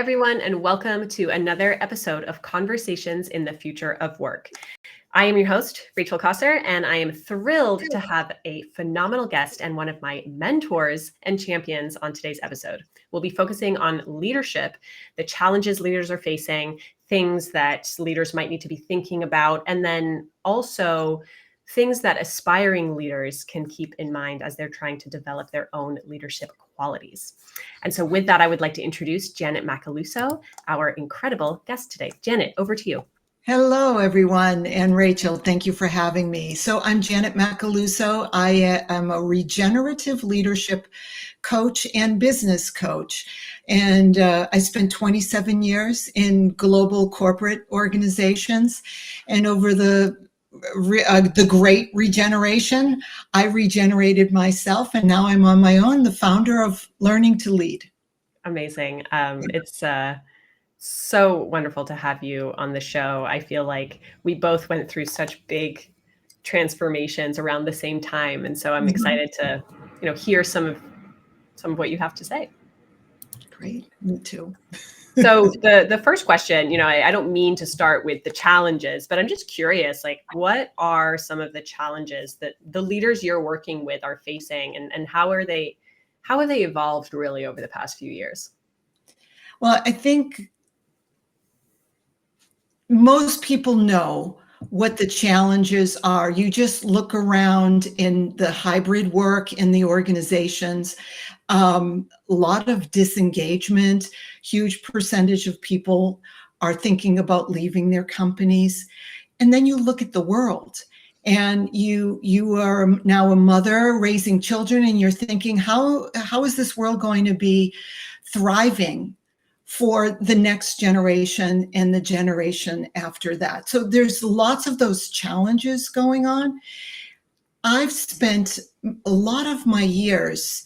everyone, and welcome to another episode of Conversations in the Future of Work. I am your host, Rachel Cossar, and I am thrilled to have a phenomenal guest and one of my mentors and champions on today's episode. We'll be focusing on leadership, the challenges leaders are facing, things that leaders might need to be thinking about, and then also things that aspiring leaders can keep in mind as they're trying to develop their own leadership qualities. And so with that, I would like to introduce Janet Macaluso, our incredible guest today. Janet, over to you. Hello, everyone. And Rachel, thank you for having me. So I'm Janet Macaluso. I am a regenerative leadership coach and business coach. And I spent 27 years in global corporate organizations. And over the great regeneration, I regenerated myself, and now I'm on my own, the founder of Learning to Lead. Amazing. It's so wonderful to have you on the show. I feel like we both went through such big transformations around the same time, and so I'm excited to, hear some of what you have to say. Great, me too. So the first question, I don't mean to start with the challenges, but I'm just curious, like, what are some of the challenges that the leaders you're working with are facing, and how have they evolved really over the past few years? Well, I think most people know what the challenges are. You just look around in the hybrid work in the organizations, a lot of disengagement, huge percentage of people are thinking about leaving their companies. And then you look at the world, and you are now a mother raising children, and you're thinking, how is this world going to be thriving for the next generation and the generation after that? So there's lots of those challenges going on. I've spent a lot of my years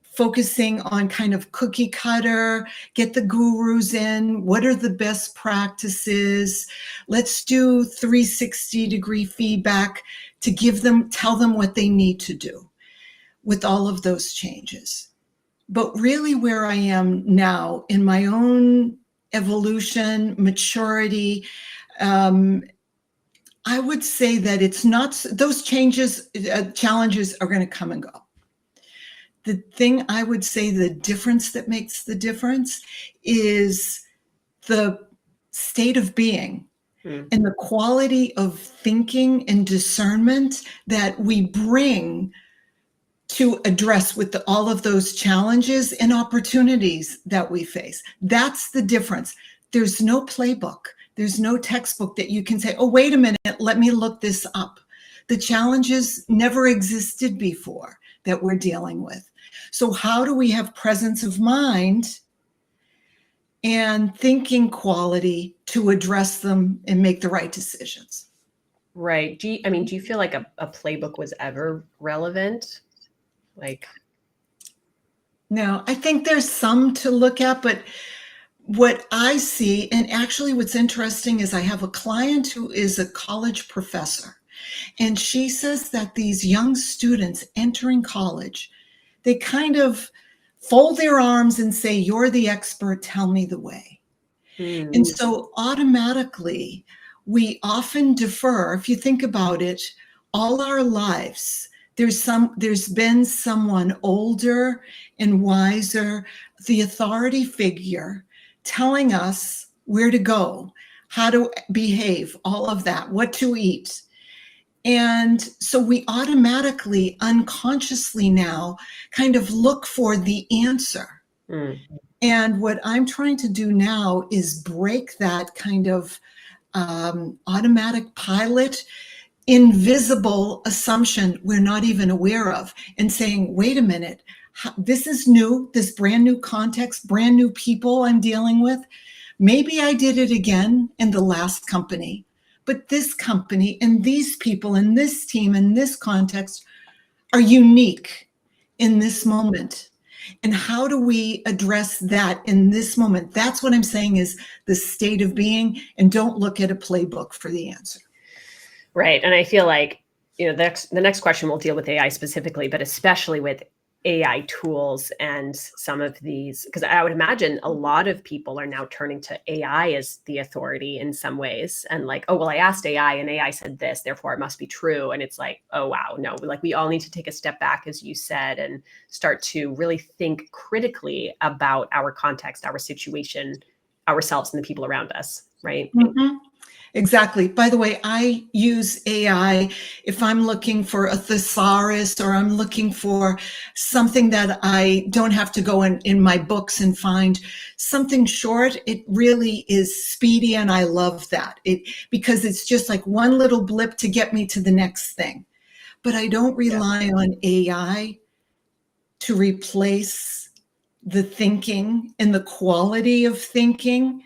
focusing on kind of cookie cutter, get the gurus in, what are the best practices? Let's do 360-degree feedback to tell them what they need to do with all of those changes. But really where I am now in my own evolution, maturity, I would say that it's not, those challenges are going to come and go. The thing I would say, the difference that makes the difference is the state of being and the quality of thinking and discernment that we bring to address with all of those challenges and opportunities that we face. That's the difference. There's no playbook. There's no textbook that you can say, oh, wait a minute, let me look this up. The challenges never existed before that we're dealing with. So how do we have presence of mind and thinking quality to address them and make the right decisions? Right. Do you feel like a playbook was ever relevant? No, I think there's some to look at, but what I see, and actually what's interesting is I have a client who is a college professor, and she says that these young students entering college, they kind of fold their arms and say, you're the expert, tell me the way. And so automatically, we often defer. If you think about it, all our lives, there's been someone older and wiser, the authority figure, telling us where to go, how to behave, all of that, what to eat. And so we automatically, unconsciously now kind of look for the answer. And what I'm trying to do now is break that kind of automatic pilot, invisible assumption we're not even aware of, and saying, wait a minute, this is new, this brand new context, brand new people I'm dealing with. Maybe I did it again in the last company, but this company and these people and this team and this context are unique in this moment. And how do we address that in this moment? That's what I'm saying is the state of being, and don't look at a playbook for the answer. Right. And I feel like, the next question will deal with AI specifically, but especially with AI tools and some of these, because I would imagine a lot of people are now turning to AI as the authority in some ways, and like, oh, well, I asked AI and AI said this, therefore it must be true. And it's like, oh, wow, no, like we all need to take a step back, as you said, and start to really think critically about our context, our situation, ourselves, and the people around us, right? Mhm. Exactly. By the way, I use AI if I'm looking for a thesaurus or I'm looking for something that I don't have to go in my books and find something short. It really is speedy, and I love that. Because it's just like one little blip to get me to the next thing. But I don't Yeah. rely on AI to replace the thinking and the quality of thinking.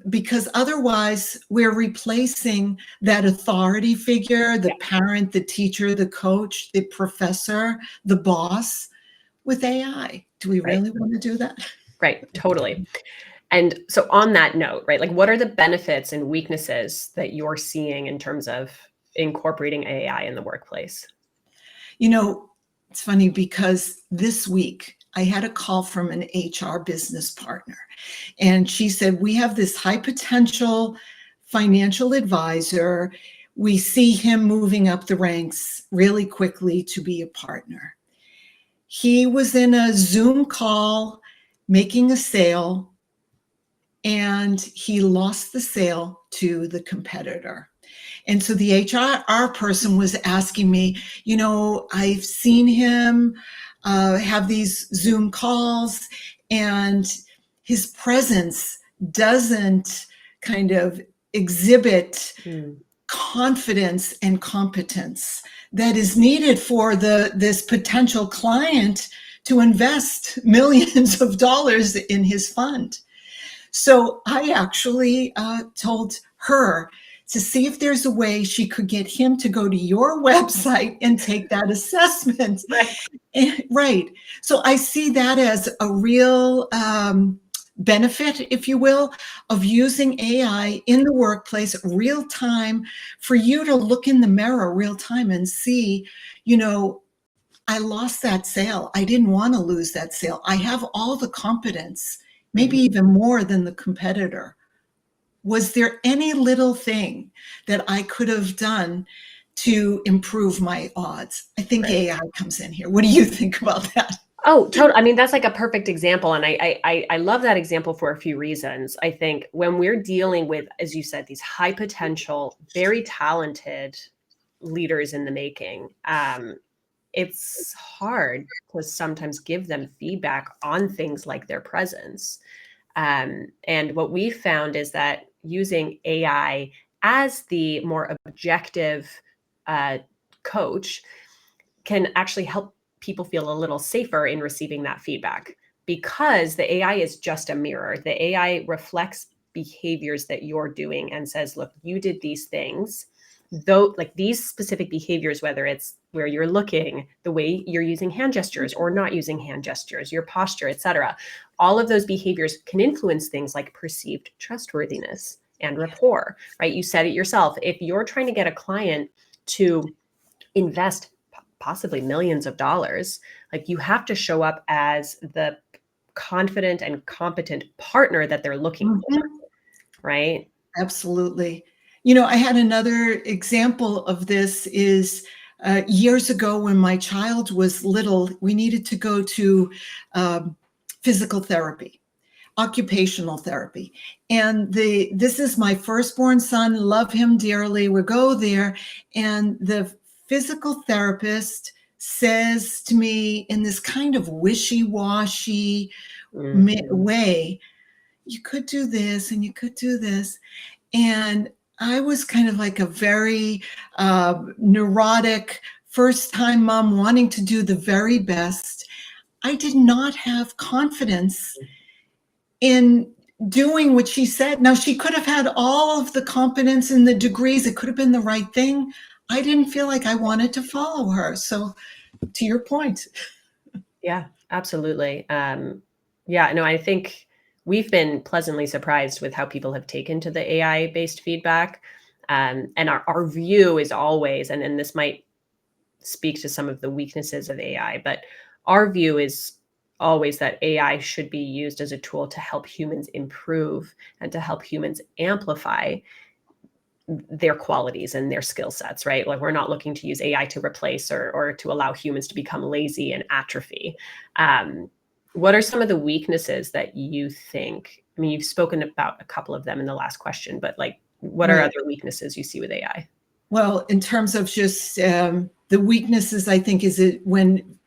Because otherwise we're replacing that authority figure, the Yeah. parent, the teacher, the coach, the professor, the boss, with AI. Do we Right. really want to do that? Right. Totally. And so on that note, right, like what are the benefits and weaknesses that you're seeing in terms of incorporating AI in the workplace? You know, it's funny because this week I had a call from an HR business partner, and she said, we have this high potential financial advisor. We see him moving up the ranks really quickly to be a partner. He was in a Zoom call making a sale, and he lost the sale to the competitor. And so the HR person was asking me, I've seen him have these Zoom calls, and his presence doesn't kind of exhibit Mm, confidence and competence that is needed for this potential client to invest millions of dollars in his fund. So I actually told her to see if there's a way she could get him to go to your website and take that assessment. right. Right. So I see that as a real benefit, if you will, of using AI in the workplace real time, for you to look in the mirror real time and see, I lost that sale. I didn't want to lose that sale. I have all the competence, maybe Mhm. even more than the competitor. Was there any little thing that I could have done to improve my odds? I think Right. AI comes in here. What do you think about that? Oh, totally. I mean, that's like a perfect example. And I love that example for a few reasons. I think when we're dealing with, as you said, these high potential, very talented leaders in the making, it's hard to sometimes give them feedback on things like their presence. And what we found is that using AI as the more objective uh, coach can actually help people feel a little safer in receiving that feedback, because the AI is just a mirror. The AI reflects behaviors that you're doing and says, look, you did these things. Though, like these specific behaviors, whether it's where you're looking, the way you're using hand gestures or not using hand gestures, your posture, etc., all of those behaviors can influence things like perceived trustworthiness and rapport, right? You said it yourself. If you're trying to get a client to invest possibly millions of dollars, like you have to show up as the confident and competent partner that they're looking for, Mhm. right? Absolutely. I had another example of this is years ago when my child was little, we needed to go to um, physical therapy, occupational therapy. And this is my firstborn son, love him dearly. We go there, and the physical therapist says to me in this kind of wishy-washy Mhm. way, you could do this and you could do this. And I was kind of like a very neurotic first time mom wanting to do the very best. I did not have confidence in doing what she said. Now, she could have had all of the competence and the degrees, it could have been the right thing. I didn't feel like I wanted to follow her. So, to your point. Yeah, absolutely. Yeah, no, I think we've been pleasantly surprised with how people have taken to the AI based feedback. And our view is always, and this might speak to some of the weaknesses of AI, but our view is always that AI should be used as a tool to help humans improve and to help humans amplify their qualities and their skill sets, right? Like we're not looking to use AI to replace or to allow humans to become lazy and atrophy. What are some of the weaknesses that you think? I mean, you've spoken about a couple of them in the last question, but like, what are other weaknesses you see with AI? Well, in terms of just the weaknesses, I think is it when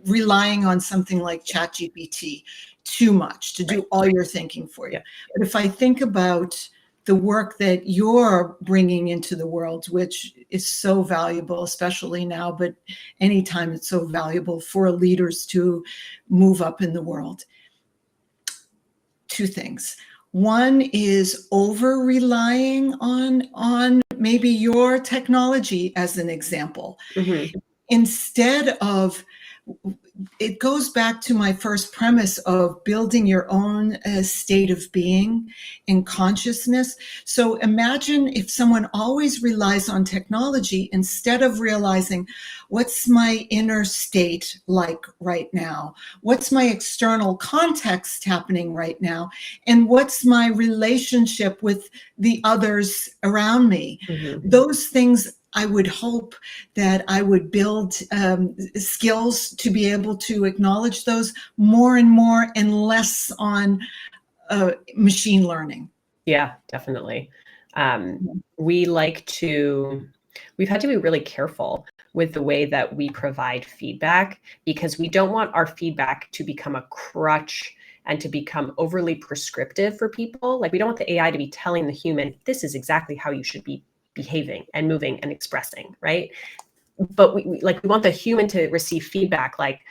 relying on something like ChatGPT too much to do all your thinking for you. Yeah. But if I think about the work that you're bringing into the world, which is so valuable, especially now, but anytime it's so valuable for leaders to move up in the world. Two things. One is over relying on maybe your technology as an example. Mm-hmm. Instead of, it goes back to my first premise of building your own state of being and consciousness. So imagine if someone always relies on technology instead of realizing, what's my inner state like right now? What's my external context happening right now? And what's my relationship with the others around me? Mm-hmm. Those things, I would hope that I would build skills to be able to acknowledge those more and more and less on machine learning. Yeah, definitely. We've had to be really careful with the way that we provide feedback because we don't want our feedback to become a crutch and to become overly prescriptive for people. Like we don't want the AI to be telling the human, this is exactly how you should be behaving and moving and expressing, right? But we want the human to receive feedback like,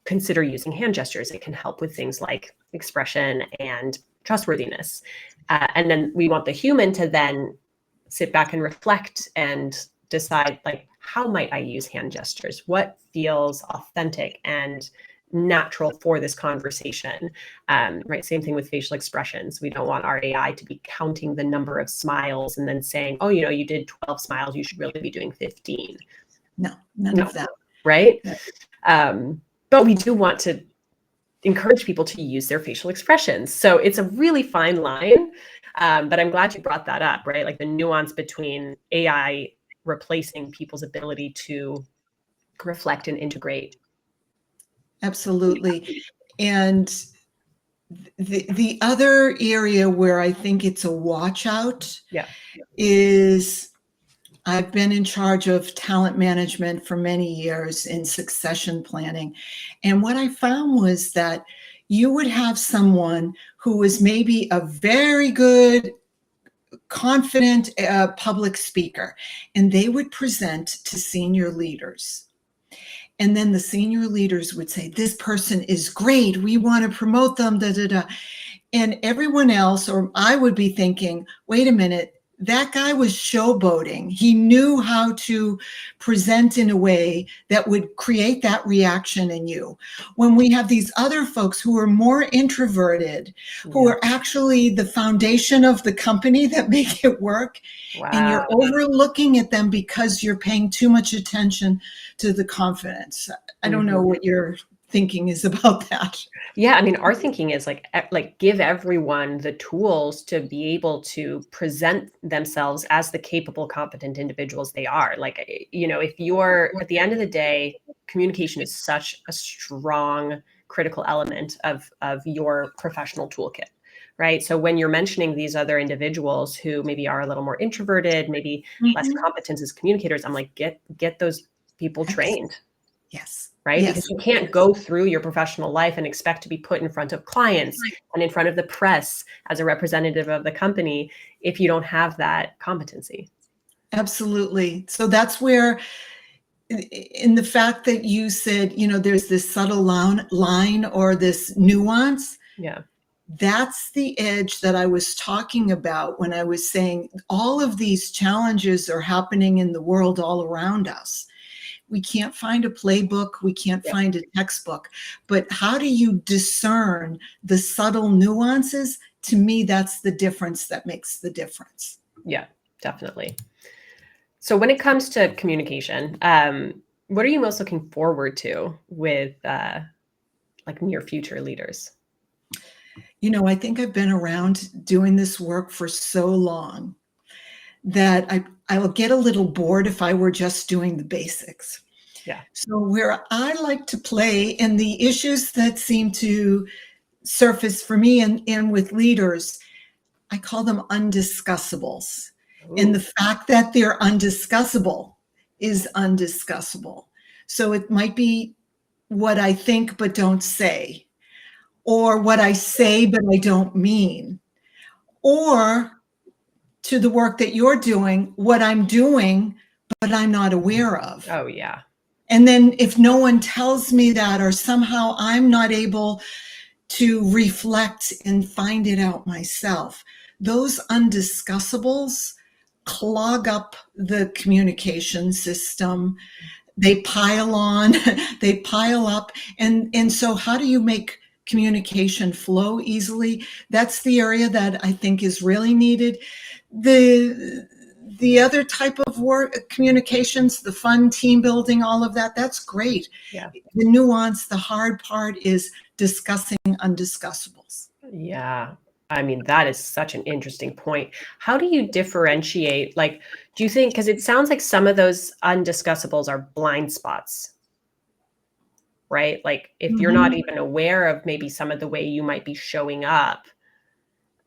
consider using hand gestures. It can help with things like expression and trustworthiness. And then we want the human to then sit back and reflect and decide, like, how might I use hand gestures? What feels authentic and natural for this conversation, right? Same thing with facial expressions. We don't want our AI to be counting the number of smiles and then saying, oh, you did 12 smiles, you should really be doing 15. No, none of that. Right? But we do want to encourage people to use their facial expressions. So it's a really fine line, but I'm glad you brought that up, right? Like the nuance between AI replacing people's ability to reflect and integrate. Absolutely. And the other area where I think it's a watch out is I've been in charge of talent management for many years in succession planning. And what I found was that you would have someone who was maybe a very good, confident public speaker, and they would present to senior leaders. And then the senior leaders would say, this person is great. We want to promote them, da, da, da. And everyone else, or I would be thinking, wait a minute, that guy was showboating. He knew how to present in a way that would create that reaction in you. When we have these other folks who are more introverted, who are actually the foundation of the company that make it work, and you're overlooking at them because you're paying too much attention to the confidence. I don't know what your thinking is about that. Yeah, I mean, our thinking is like give everyone the tools to be able to present themselves as the capable, competent individuals they are. Like, if you're at the end of the day, communication is such a strong, critical element of your professional toolkit, right? So when you're mentioning these other individuals who maybe are a little more introverted, maybe less competent as communicators, I'm like, get those people trained. Yes. Right? Yes. Because you can't go through your professional life and expect to be put in front of clients and in front of the press as a representative of the company if you don't have that competency. Absolutely. So that's where, in the fact that you said, there's this subtle line or this nuance. Yeah. That's the edge that I was talking about when I was saying all of these challenges are happening in the world all around us. We can't find a playbook. We can't find a textbook. But how do you discern the subtle nuances? To me, that's the difference that makes the difference. Yeah, definitely. So when it comes to communication, What are you most looking forward to with like near future leaders? I think I've been around doing this work for so long that I will get a little bored if I were just doing the basics. Yeah. So where I like to play in the issues that seem to surface for me and with leaders, I call them undiscussables. And the Ooh. fact that they're undiscussable is undiscussable. So it might be what I think but don't say, or what I say but I don't mean, or to the work that you're doing, what I'm doing but I'm not aware of. Oh, yeah. And then if no one tells me that, or somehow I'm not able to reflect and find it out myself, those undiscussables clog up the communication system. They pile on, they pile up. And so how do you make communication flow easily? That's the area that I think is really needed. The other type of work, communications, the fun, team building, all of that, that's great. Yeah. The nuance, the hard part is discussing undiscussables. Yeah. I mean, that is such an interesting point. How do you differentiate? Like, do you think, because it sounds like some of those undiscussables are blind spots, right? Like, if you're not even aware of maybe some of the way you might be showing up,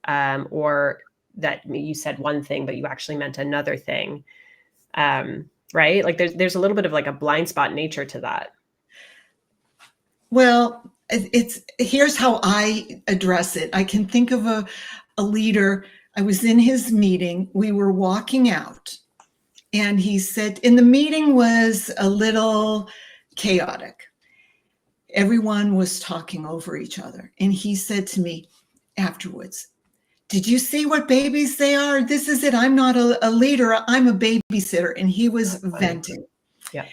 or that you said one thing, but you actually meant another thing, right? Like, there's a little bit of like a blind spot nature to that. Well, here's how I address it. I can think of a leader. I was in his meeting. We were walking out, and he said, and the meeting was a little chaotic. Everyone was talking over each other. And he said to me afterwards, "Did you see what babies they are? This is it. I'm not a leader. I'm a babysitter." And he was venting. Yeah.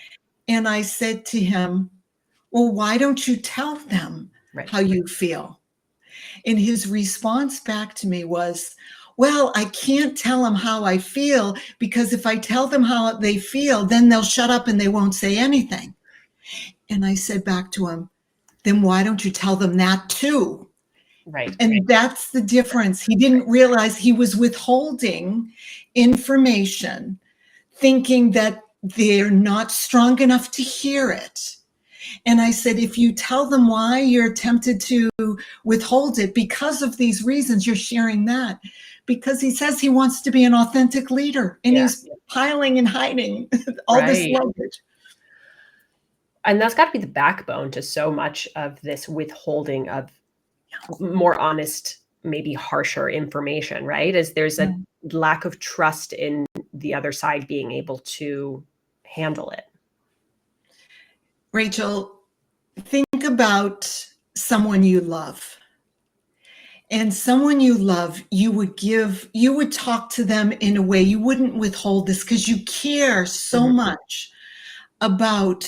And I said to him, "Well, why don't you tell them Right. how you feel?" And his response back to me was, "Well, I can't tell them how I feel, because if I tell them how they feel, then they'll shut up and they won't say anything." And I said back to him, "Then why don't you tell them that too?" Right. And that's the difference. He didn't realize he was withholding information, thinking that they're not strong enough to hear it. And I said, if you tell them why you're tempted to withhold it because of these reasons, you're sharing that. Because he says he wants to be an authentic leader, and he's piling and hiding all this luggage. And that's got to be the backbone to so much of this withholding of more honest, maybe harsher information, right? Is there's a lack of trust in the other side being able to handle it. Rachel, think about someone you love. And someone you love, you would talk to them in a way you wouldn't withhold this, because you care so much about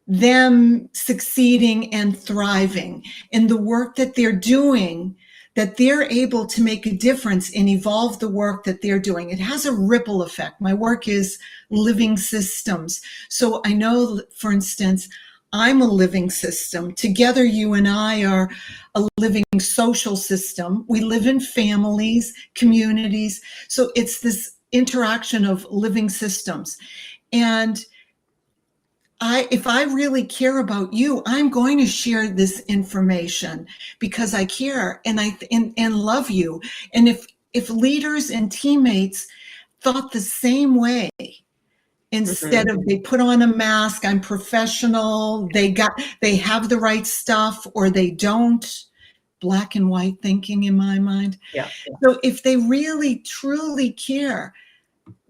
them succeeding and thriving in the work that they're doing, that they're able to make a difference and evolve the work that they're doing. It has a ripple effect. My work is living systems. So I know, for instance, I'm a living system. Together, you and I are a living social system. We live in families, communities. So it's this interaction of living systems. And if I really care about you, I'm going to share this information because I care and love you. And if leaders and teammates thought the same way, instead of they put on a mask, I'm professional, they have the right stuff, or they don't, black and white thinking in my mind. Yeah. So if they really truly care,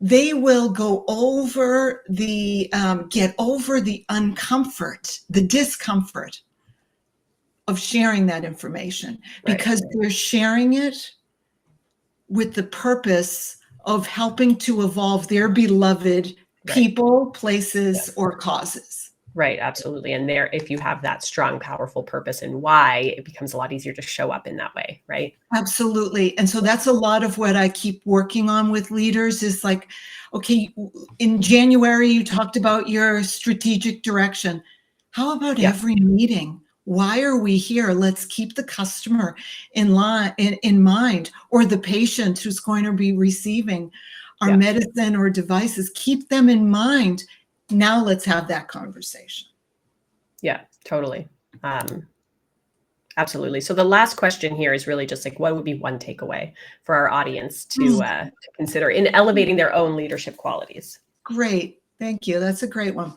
they will go over get over the uncomfort, the discomfort of sharing that information, because they're sharing it with the purpose of helping to evolve their beloved people, places, or causes. Right, absolutely. And there, if you have that strong, powerful purpose and why, it becomes a lot easier to show up in that way, right? Absolutely. And so that's a lot of what I keep working on with leaders is like, okay, in January, you talked about your strategic direction. How about Yeah, every meeting? Why are we here? Let's keep the customer in line, in mind, or the patient who's going to be receiving our yeah, medicine or devices. Keep them in mind. Now let's have that conversation. yeah, totally. Absolutely. So the last question here is really just like, what would be one takeaway for our audience to consider in elevating their own leadership qualities? Great. Thank you. That's a great one.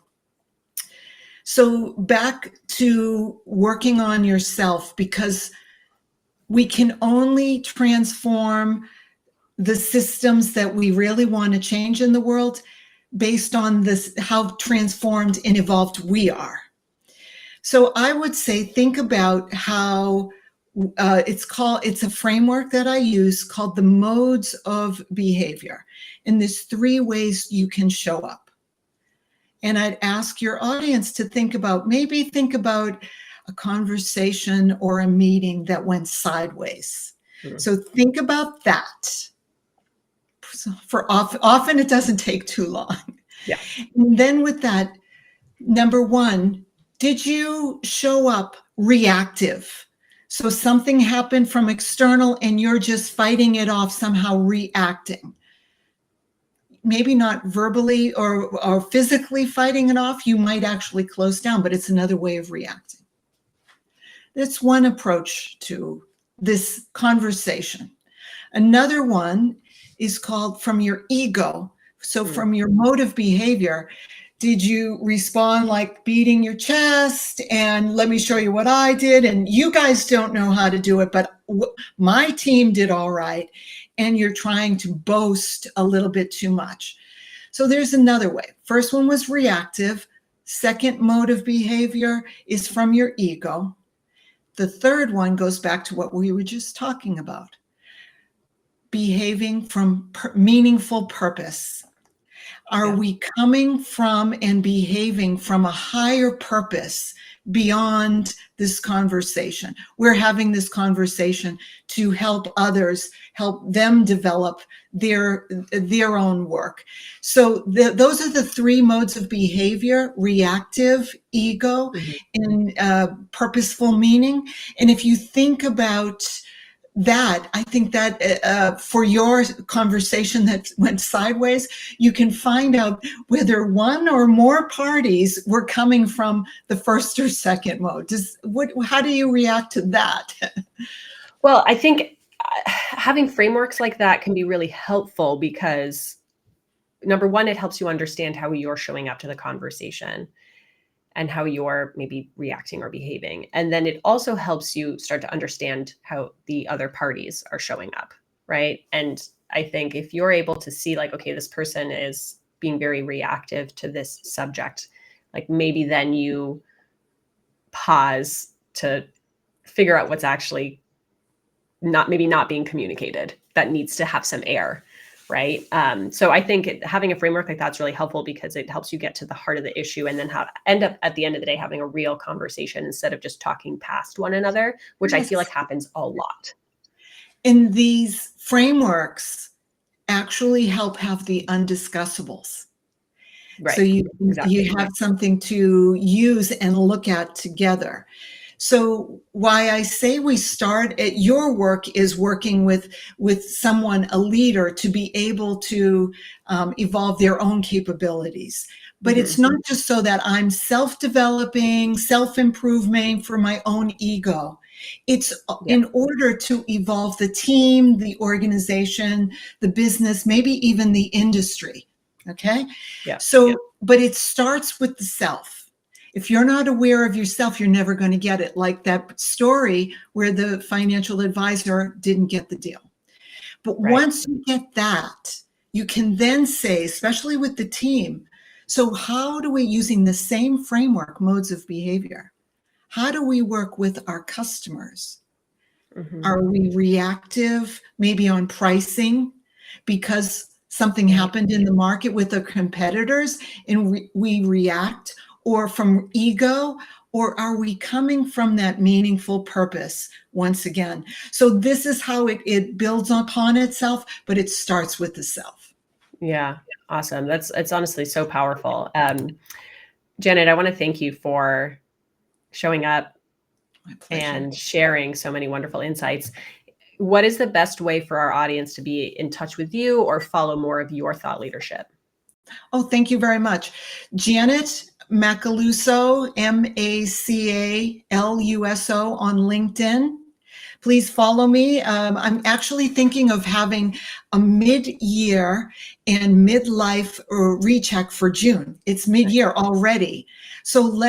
So back to working on yourself, because we can only transform the systems that we really want to change in the world based on this, how transformed and evolved we are. So I would say, think about how it's a framework that I use called the modes of behavior. And there's 3 ways you can show up. And I'd ask your audience to think about a conversation or a meeting that went sideways. Mm. So think about that. Often it doesn't take too long. Yeah. And then with that, number 1, did you show up reactive? So something happened from external and you're just fighting it off, somehow reacting. Maybe not verbally or physically fighting it off. You might actually close down, but it's another way of reacting. That's one approach to this conversation. Another one is called from your ego. So from your mode of behavior, did you respond like beating your chest and let me show you what I did? And you guys don't know how to do it, but my team did all right. And you're trying to boast a little bit too much. So there's another way. First one was reactive. Second mode of behavior is from your ego. The third one goes back to what we were just talking about. Behaving from meaningful purpose. Are we coming from and behaving from a higher purpose beyond this conversation? We're having this conversation to help others, help them develop their own work. So those are the 3 modes of behavior: reactive, ego, and purposeful meaning. And if you think about that, I think that for your conversation that went sideways, you can find out whether one or more parties were coming from the first or second mode. How do you react to that? Well, I think having frameworks like that can be really helpful because, number one, it helps you understand how you're showing up to the conversation and how you're maybe reacting or behaving. And then it also helps you start to understand how the other parties are showing up, right? And I think if you're able to see like, okay, this person is being very reactive to this subject, like maybe then you pause to figure out what's actually not being communicated that needs to have some air. Right. So I think having a framework like that's really helpful because it helps you get to the heart of the issue and then end up at the end of the day having a real conversation instead of just talking past one another, which I feel like happens a lot. And these frameworks actually help have the undiscussables. Right. So you have something to use and look at together. So why I say we start at your work is working with someone, a leader, to be able to evolve their own capabilities. But it's not just so that I'm self-developing, self-improving for my own ego. It's in order to evolve the team, the organization, the business, maybe even the industry. Okay? But it starts with the self. If you're not aware of yourself, you're never going to get it. Like that story where the financial advisor didn't get the deal. But once you get that, you can then say, especially with the team, so how do we, using the same framework, modes of behavior, how do we work with our customers? Are we reactive, maybe on pricing, because something happened in the market with the competitors and we react? or from ego, or are we coming from that meaningful purpose once again? So this is how it builds upon itself, but it starts with the self. Yeah, awesome. It's honestly so powerful. Janet, I want to thank you for showing up and sharing so many wonderful insights. What is the best way for our audience to be in touch with you or follow more of your thought leadership? Oh, thank you very much. Janet Macaluso, Macaluso on LinkedIn. Please follow me. I'm actually thinking of having a mid-year and midlife recheck for June. It's mid-year already. So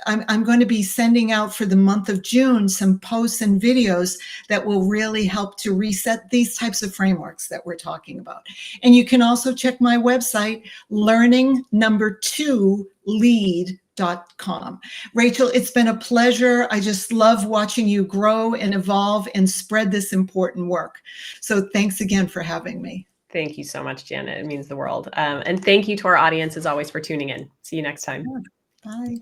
I'm going to be sending out for the month of June some posts and videos that will really help to reset these types of frameworks that we're talking about. And you can also check my website, learning2lead.com. Rachel, it's been a pleasure. I just love watching you grow and evolve and spread this important work. So thanks again for having me. Thank you so much, Janet. It means the world. And thank you to our audience, as always, for tuning in. See you next time. Bye.